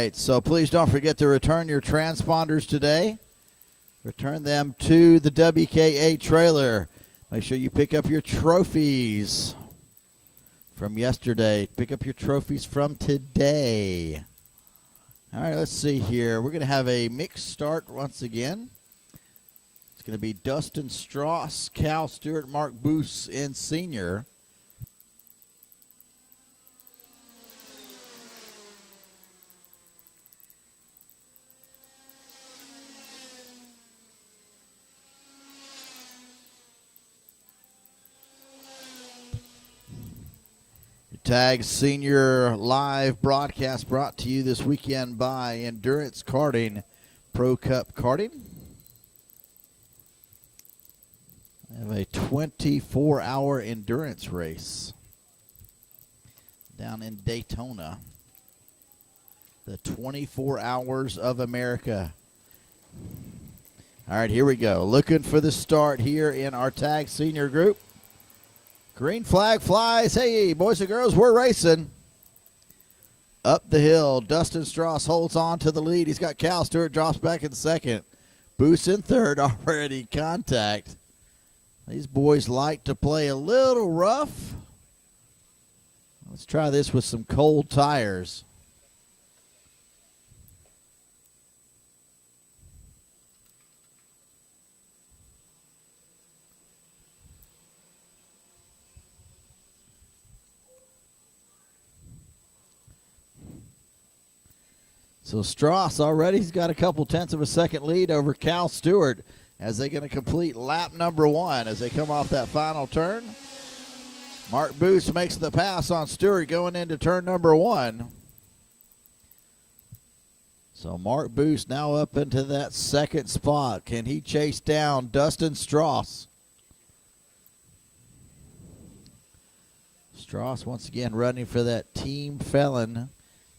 right, so please don't forget to return your transponders today. Return them to the WKA trailer. Make sure you pick up your trophies from yesterday. Pick up your trophies from today. All right, let's see here. We're going to have a mixed start once again. It's going to be Dustin Strauss, Cal Stewart, Mark Boos in senior. Tag Senior live broadcast brought to you this weekend by Endurance Karting, Pro Cup Karting. I have a 24-hour endurance race down in Daytona. The 24 Hours of America. All right, here we go. Looking for the start here in our Tag Senior group. Green flag flies. Hey, boys and girls, we're racing. Up the hill, Dustin Strauss holds on to the lead. He's got Cal Stewart, drops back in second. Boos in third, already contact. These boys like to play a little rough. Let's try this with some cold tires. So Strauss already, he's got a couple tenths of a second lead over Cal Stewart as they're going to complete lap number one as they come off that final turn. Mark Boos makes the pass on Stewart going into turn number one. So Mark Boos now up into that second spot. Can he chase down Dustin Strauss? Strauss once again running for that Team Felon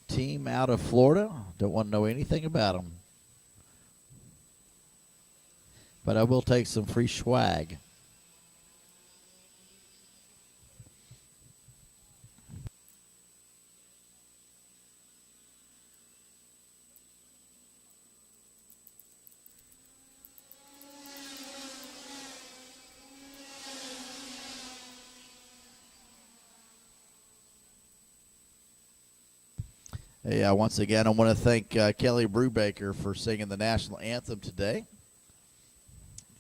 team out of Florida. Don't want to know anything about them. But I will take some free swag. Yeah, once again, I want to thank Kelly Brubaker for singing the national anthem today.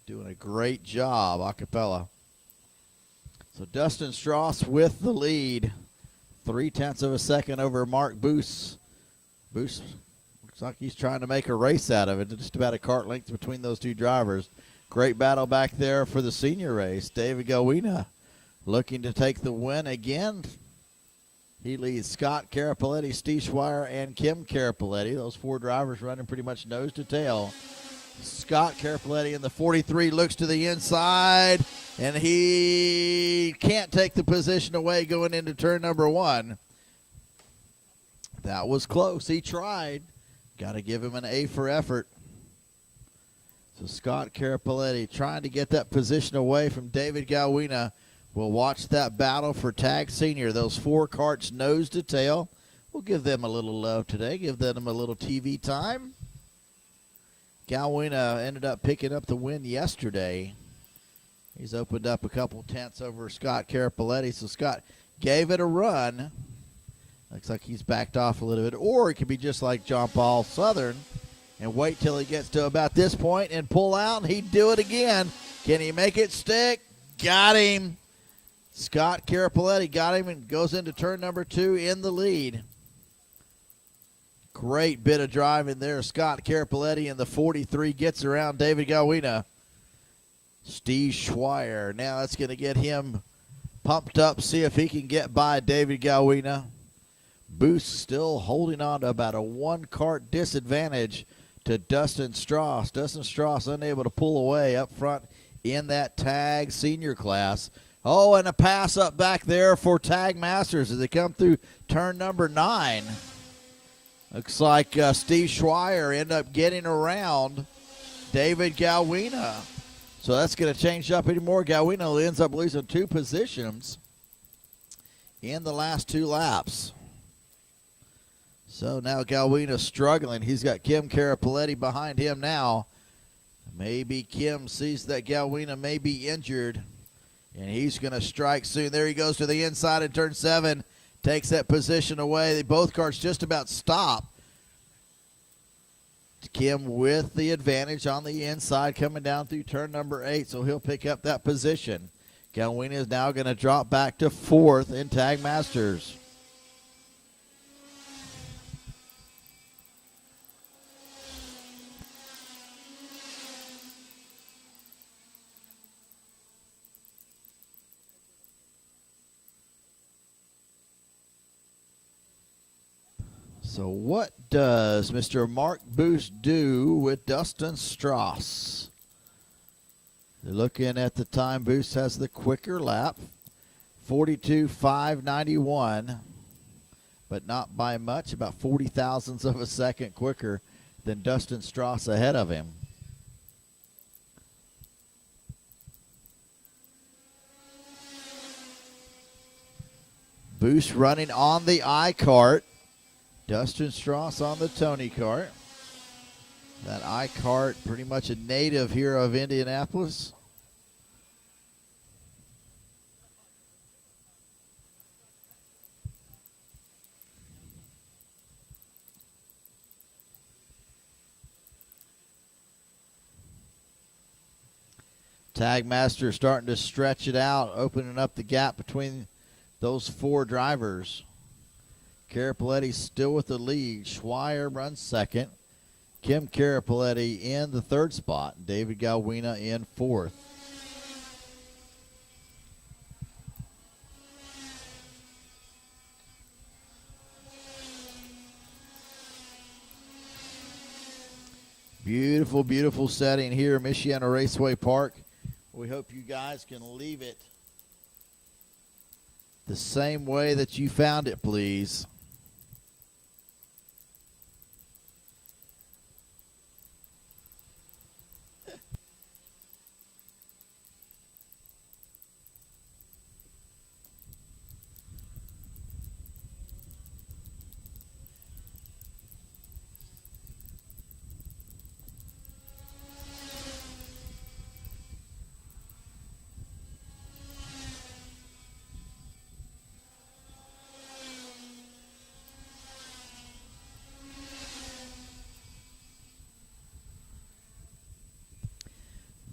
Doing a great job, a cappella. So Dustin Strauss with the lead. 0.3 of a second over Mark Boos. Boos looks like he's trying to make a race out of it. Just about a cart length between those two drivers. Great battle back there for the senior race. David Gowina looking to take the win again. He leads Scott Carapoletti, Steve Schweier, and Kim Carapoletti. Those four drivers running pretty much nose to tail. Scott Carapoletti in the 43 looks to the inside, and he can't take the position away going into turn number one. That was close. He tried. Got to give him an A for effort. So Scott Carapoletti trying to get that position away from David Gowina. We'll watch that battle for Tag Senior. Those four carts nose to tail. We'll give them a little love today. Give them a little TV time. Gowina ended up picking up the win yesterday. He's opened up a couple tenths over Scott Carapoletti. So Scott gave it a run. Looks like he's backed off a little bit. Or it could be just like John Paul Southern and wait till he gets to about this point and pull out, and he'd do it again. Can he make it stick? Got him. Scott Carapoletti got him and goes into turn number two in the lead. Great bit of driving there. Scott Carapoletti in the 43 gets around David Gowina. Steve Schweier. Now that's going to get him pumped up, see if he can get by David Gowina. Boos still holding on to about a one-cart disadvantage to Dustin Strauss. Dustin Strauss unable to pull away up front in that Tag Senior class. Oh, and a pass up back there for Tag Masters as they come through turn number 9. Looks like Steve Schweier ended up getting around David Gowina. So that's going to change up anymore. Gowina ends up losing 2 positions in the last 2 laps. So now Galwina struggling. He's got Kim Carapoletti behind him now. Maybe Kim sees that Galwina may be injured, and he's going to strike soon. There he goes to the inside in turn 7. Takes that position away. Both cars just about stop. Kim with the advantage on the inside coming down through turn number 8, so he'll pick up that position. Galwina is now going to drop back to 4th in Tag Masters. So what does Mr. Mark Boost do with Dustin Strauss? They're looking at the time. Boost has the quicker lap, 42.591, but not by much, about 40 thousandths of a second quicker than Dustin Strauss ahead of him. Boost running on the I-Kart. Dustin Strauss on the Tony Kart. That I-Kart pretty much a native here of Indianapolis. Tag Master starting to stretch it out, opening up the gap between those 4 drivers. Carapoletti still with the lead. Schweier runs second. Kim Carapoletti in the 3rd spot. David Galwina in 4th. Beautiful, beautiful setting here at Michiana Raceway Park. We hope you guys can leave it the same way that you found it, please.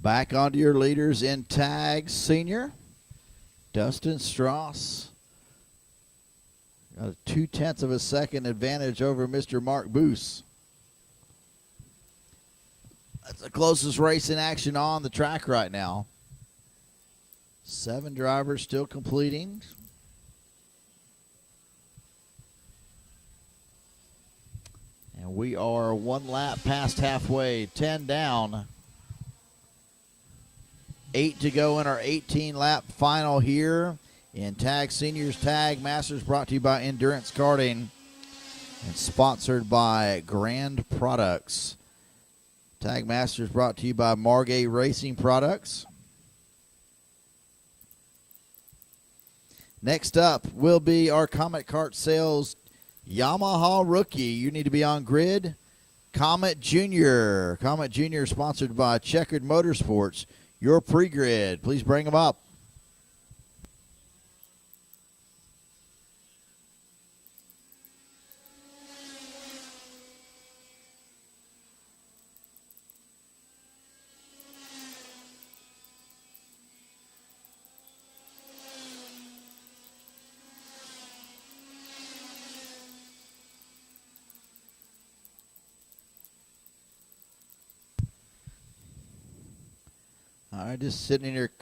Back onto your leaders in Tag Senior. Dustin Strauss got a 0.2 of a second advantage over Mr. Mark Boos. That's the closest race in action on the track right now. 7 drivers still completing. And we are 1 lap past halfway, 10 down. 8 to go in our 18-lap final here in Tag Seniors Tag Masters, brought to you by Endurance Karting and sponsored by Grand Products. Tag Masters brought to you by Margay Racing Products. Next up will be our Comet Kart Sales Yamaha Rookie. You need to be on grid. Comet Junior. Comet Junior sponsored by Checkered Motorsports. Your pre-grid. Please bring them up. All right, just sitting here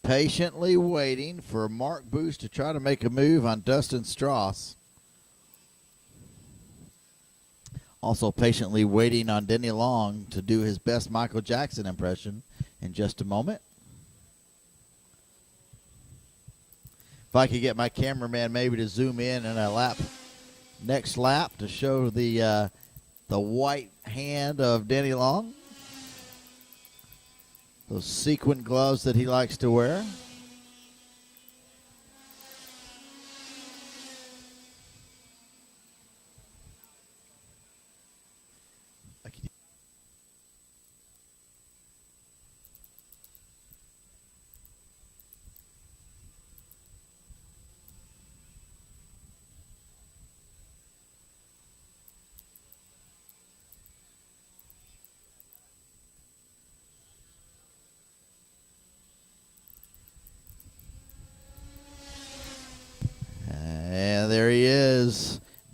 patiently waiting for Mark Boos to try to make a move on Dustin Strauss. Also patiently waiting on Denny Long to do his best Michael Jackson impression in just a moment. If I could get my cameraman maybe to zoom in a next lap to show the white hand of Denny Long. Those sequin gloves that he likes to wear.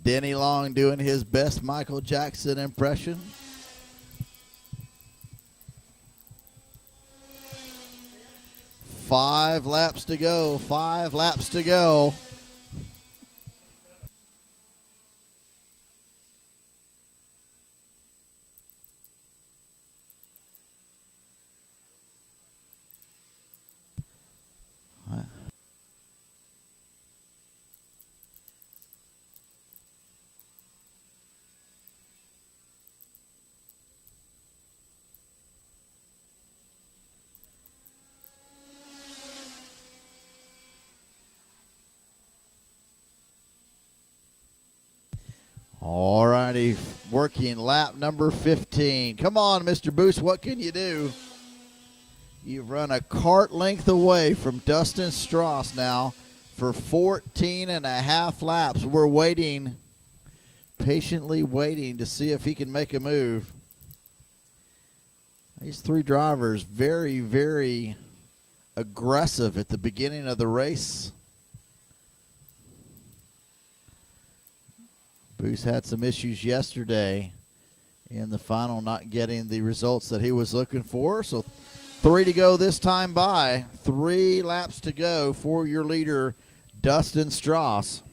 Denny Long doing his best Michael Jackson impression. Five laps to go. 5 laps to go. All righty, working lap number 15. Come on, Mr. Boost, what can you do? You've run a cart length away from Dustin Strauss now for 14 and a half laps. We're waiting, patiently waiting to see if he can make a move. These 3 drivers very, very aggressive at the beginning of the race. Boost had some issues yesterday in the final, not getting the results that he was looking for. So 3 to go this time by. 3 laps to go for your leader, Dustin Strauss.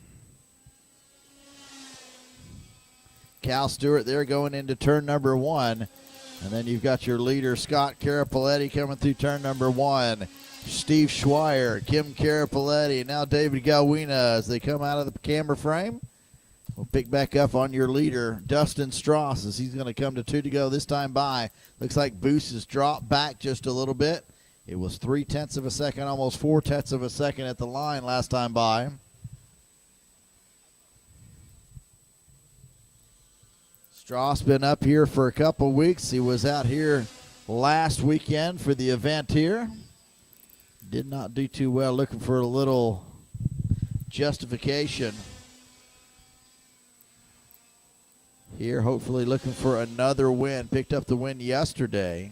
Cal Stewart there going into turn number 1. And then you've got your leader, Scott Carapoletti, coming through turn number 1. Steve Schweier, Kim Carapoletti, now David Galwina as they come out of the camera frame. We'll pick back up on your leader, Dustin Strauss, as he's going to come to 2 to go this time by. Looks like Boost has dropped back just a little bit. It was 0.3 of a second, almost 0.4 of a second at the line last time by. Strauss been up here for a couple weeks. He was out here last weekend for the event here. Did not do too well, looking for a little justification here, hopefully looking for another win. Picked up the win yesterday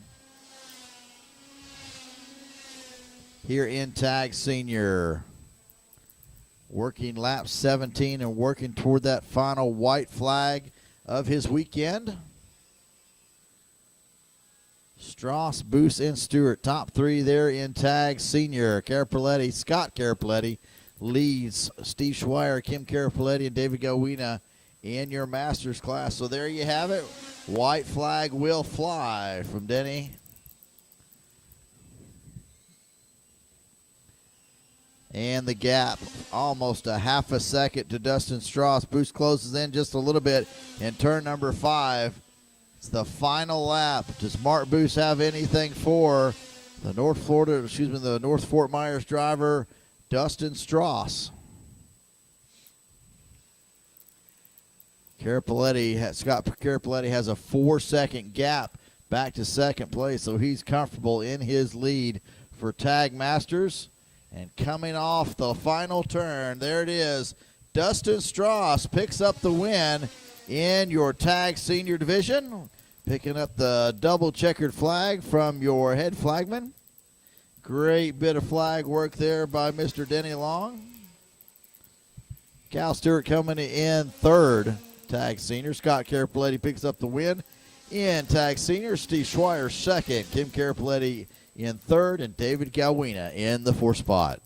here in Tag Senior. Working lap 17 and working toward that final white flag of his weekend. Strauss, Boost, and Stewart, top 3 there in Tag Senior. Carapoletti, Scott Carapoletti leads Steve Schweier, Kim Carapoletti, and David Galwina in your Masters class. So there you have it. White flag will fly from Denny. And the gap, almost a half a second to Dustin Strauss. Boost closes in just a little bit in turn number 5. It's the final lap. Does Mark Boost have anything for the North Fort Myers driver, Dustin Strauss? Scott Carapoletti has a 4-second gap back to second place, so he's comfortable in his lead for Tag Masters. And coming off the final turn, there it is. Dustin Strauss picks up the win in your Tag Senior division, picking up the double checkered flag from your head flagman. Great bit of flag work there by Mr. Denny Long. Cal Stewart coming in 3rd. Tag Senior. Scott Carapoletti picks up the win in Tag Senior. Steve Schweier 2nd. Kim Carapoletti in 3rd. And David Galwina in the 4th spot.